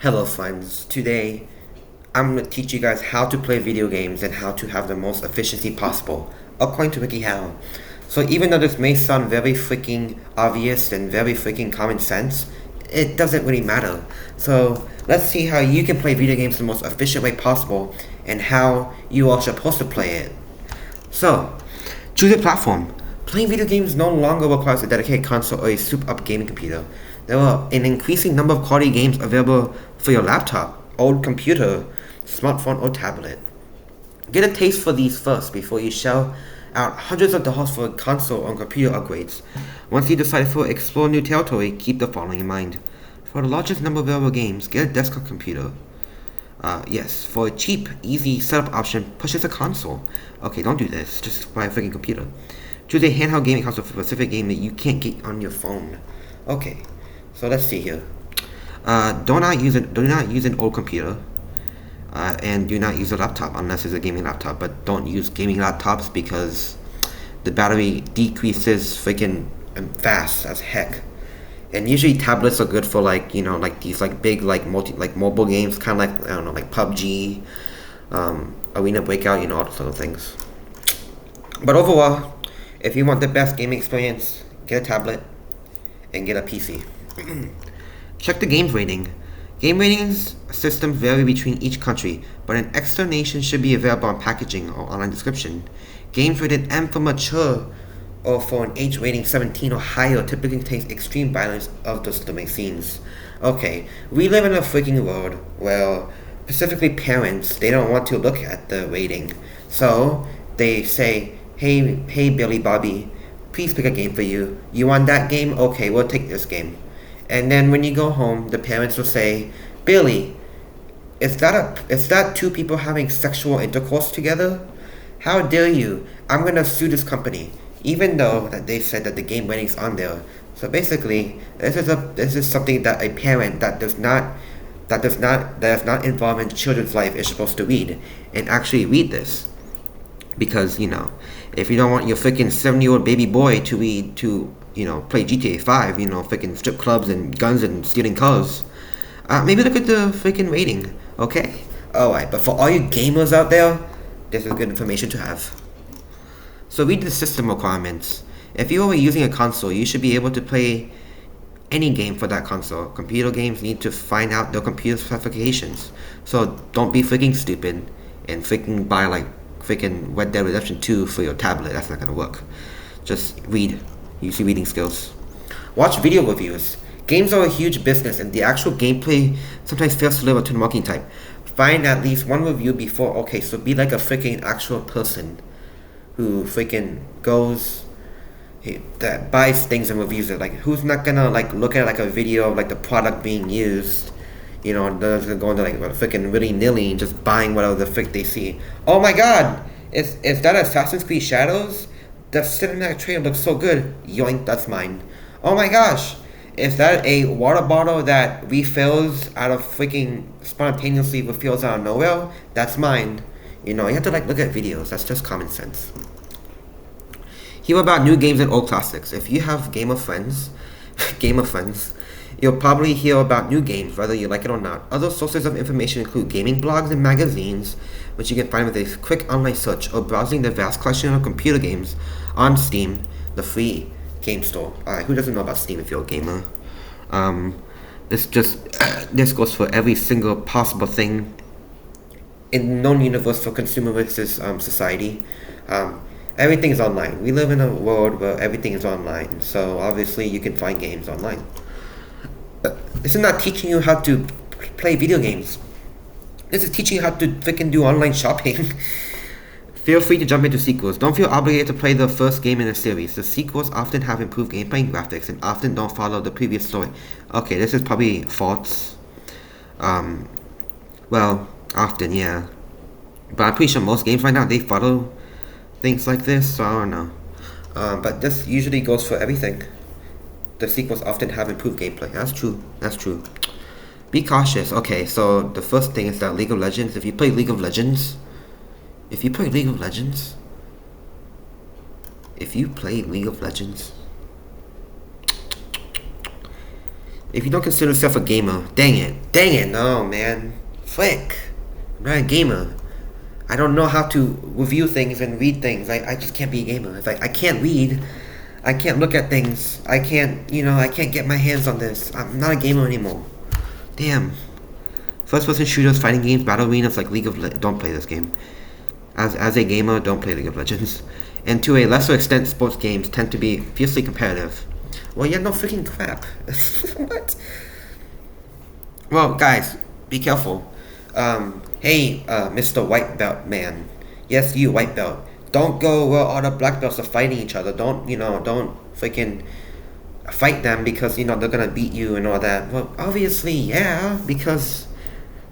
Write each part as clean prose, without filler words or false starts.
Hello friends, today I'm going to teach you guys how to play video games and how to have the most efficiency possible, according to wikiHow. So even though this may sound very freaking obvious and very freaking common sense, it doesn't really matter. So let's see how you can play video games the most efficient way possible and how you are supposed to play it. So, choose a platform. Playing video games no longer requires a dedicated console or a souped-up gaming computer. There are an increasing number of quality games available for your laptop, old computer, smartphone, or tablet. Get a taste for these first before you shell out hundreds of dollars for a console or computer upgrades. Once you decide to explore new territory, keep the following in mind. For the largest number of available games, get a desktop computer. Yes, for a cheap, easy setup option, purchase a console. Okay, don't do this, just buy a freaking computer. Choose a handheld gaming console for a specific game that you can't get on your phone. Okay, so let's see here. Do not use an old computer. And do not use a laptop unless it's a gaming laptop. But don't use gaming laptops because the battery decreases freaking fast as heck. And usually tablets are good for like these like big like mobile games, kind of like I don't know, like PUBG, Arena Breakout, all those other things. But overall, if you want the best gaming experience, get a tablet and get a PC. Check the games rating. Game ratings systems vary between each country, but an explanation should be available on packaging or online description. Games rated M for mature or for an age rating 17 or higher typically contains extreme violence of disturbing scenes. Okay, we live in a freaking world where specifically parents, they don't want to look at the rating. So they say, hey Billy Bobby, please pick a game for you. You want that game? Okay, we'll take this game. And then when you go home, the parents will say, Billy, is that two people having sexual intercourse together? How dare you? I'm gonna sue this company, even though that they said that the game rating's on there. So basically, this is something that a parent that is not involved in children's life is supposed to read and actually read this, because if you don't want your freaking 7-year-old baby boy to play GTA 5, freaking strip clubs and guns and stealing cars, maybe look at the freaking rating, okay? Alright, but for all you gamers out there, this is good information to have. So read the system requirements. If you are using a console, you should be able to play any game for that console. Computer games need to find out their computer specifications. So don't be freaking stupid and freaking buy like freaking Red Dead Redemption 2 for your tablet. That's not gonna work. Just read. Use your reading skills. Watch video reviews. Games are a huge business and the actual gameplay sometimes fails to live up to the marketing type. Find at least one review before. Okay, so be like a freaking actual person who freaking goes that buys things and reviews it. Like, who's not gonna like look at like a video of like the product being used, doesn't go into like freaking willy-nilly and just buying whatever the frick they see. Oh my god, is that Assassin's Creed Shadows? The cinematic trailer looks so good. Yoink, that's mine. Oh my gosh, is that a water bottle that refills out of freaking spontaneously refills out of nowhere? That's mine. You have to like look at videos. That's just common sense. Hear about new games and old classics. If you have gamer friends, you'll probably hear about new games, whether you like it or not. Other sources of information include gaming blogs and magazines, which you can find with a quick online search or browsing the vast collection of computer games on Steam, the free game store. Alright, who doesn't know about Steam if you're a gamer? This goes for every single possible thing in known universe for consumer versus society. Everything is online. We live in a world where everything is online, so obviously you can find games online. This is not teaching you how to play video games. This is teaching you how to freaking do online shopping. Feel free to jump into sequels. Don't feel obligated to play the first game in a series. The sequels often have improved gameplay and graphics and often don't follow the previous story. Okay, this is probably false. Well, often, yeah. But I'm pretty sure most games right now, they follow things like this, so I don't know. But this usually goes for everything. The sequels often have improved gameplay. That's true. Be cautious. Okay, so the first thing is that League of Legends. If you play League of Legends, If you don't consider yourself a gamer, dang it, no, man. Frick. I'm not a gamer. I don't know how to review things and read things. I just can't be a gamer. It's like, I can't read. I can't look at things. I can't get my hands on this. I'm not a gamer anymore. Damn. First-person shooters, fighting games, battle arenas like League of Legends. Don't play this game. As a gamer, don't play League of Legends. And to a lesser extent, sports games tend to be fiercely competitive. Well, yeah, no freaking crap. What? Well, guys, be careful. Hey, Mr. White Belt man. Yes, you, white belt. Don't go where all the black belts are fighting each other. Don't freaking fight them because, they're gonna beat you and all that. Well, obviously, yeah, because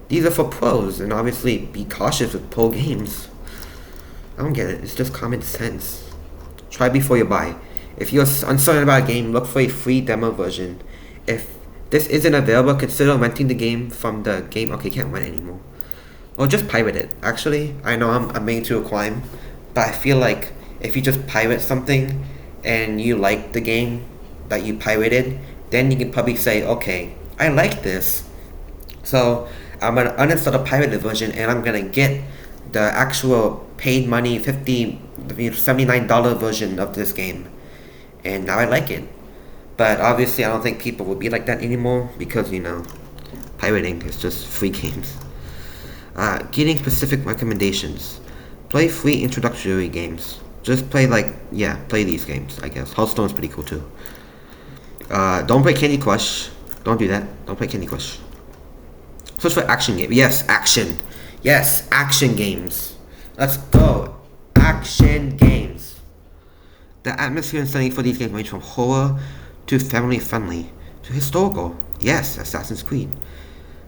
these are for pros, and obviously be cautious with pro games. I don't get it. It's just common sense. Try before you buy. If you're uncertain about a game, look for a free demo version. If this isn't available, consider renting the game from the game. Okay, can't rent anymore. Or just pirate it. Actually, I know I'm made to a climb, but I feel like if you just pirate something and you like the game that you pirated, then you can probably say, okay, I like this, so I'm gonna uninstall the pirated version and I'm gonna get the actual paid money $79 version of this game, and now I like it. But obviously I don't think people will be like that anymore because pirating is just free games. Getting specific recommendations. Play free introductory games. Just play play these games, I guess. Hearthstone's pretty cool too. Don't play Candy Crush. Don't do that. Don't play Candy Crush. Search for action game. Yes, action. Yes, action games. Let's go. Action games. The atmosphere and setting for these games range from horror to family friendly to historical. Yes, Assassin's Creed.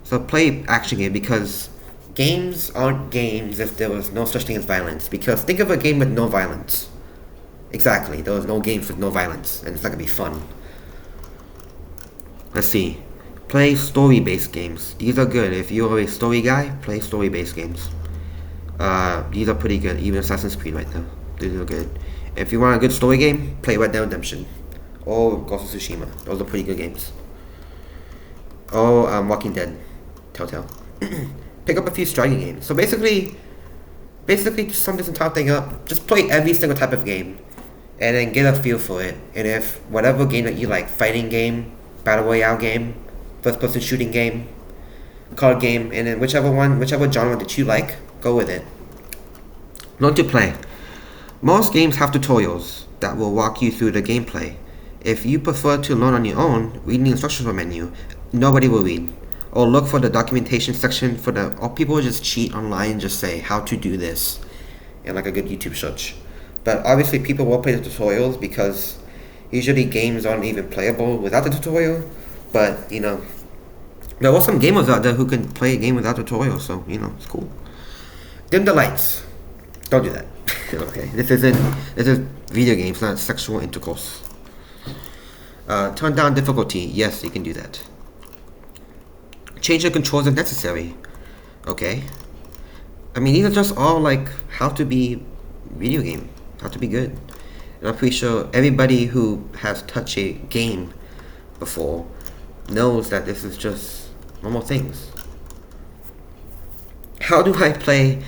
So play action game because games aren't games if there was no such thing as violence. Because think of a game with no violence. Exactly, there was no games with no violence, and it's not gonna be fun. Let's see. Play story-based games. These are good. If you're a story guy, play story-based games. These are pretty good. Even Assassin's Creed right there. These are good. If you want a good story game, play Red Dead Redemption. Or Ghost of Tsushima. Those are pretty good games. Or Walking Dead. Telltale. Pick up a few strategy games. So basically just sum this entire thing up. Just play every single type of game. And then get a feel for it. And if whatever game that you like, fighting game, battle royale game, first person shooting game, card game, and then whichever genre that you like, go with it. Learn to play. Most games have tutorials that will walk you through the gameplay. If you prefer to learn on your own, read the instructions menu. Nobody will read. Or look for the documentation section or people will just cheat online and just say how to do this in like a good YouTube search. But obviously people will play the tutorials because usually games aren't even playable without the tutorial. But there are some gamers out there who can play a game without tutorial, so it's cool. Dim the lights. Don't do that. Okay, this is video games, not sexual intercourse. Turn down difficulty. Yes, you can do that. Change the controls if necessary. Okay. I mean, these are just all like how to be video game, how to be good. And I'm pretty sure everybody who has touched a game before knows that this is just normal things. How do I play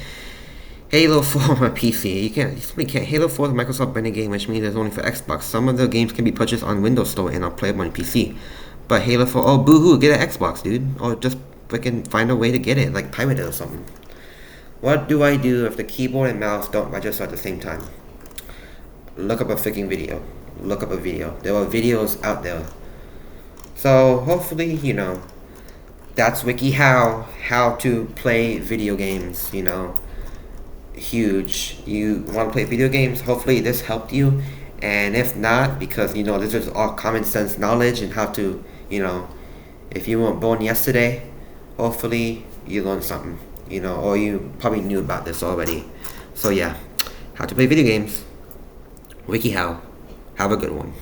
Halo 4 on my PC? You simply can't. Halo 4 is a Microsoft branded game, which means it's only for Xbox. Some of the games can be purchased on Windows Store and are playable on PC. But Halo 4, oh boo-hoo, get an Xbox, dude. Or just freaking find a way to get it, like pirate it or something. What do I do if the keyboard and mouse don't register at the same time? Look up a freaking video. Look up a video. There are videos out there. So hopefully, that's wikiHow, how to play video games, huge. You want to play video games? Hopefully this helped you. And if not, because, this is all common sense knowledge and how to, if you weren't born yesterday, hopefully you learned something, or you probably knew about this already. So yeah, how to play video games. wikiHow. Have a good one.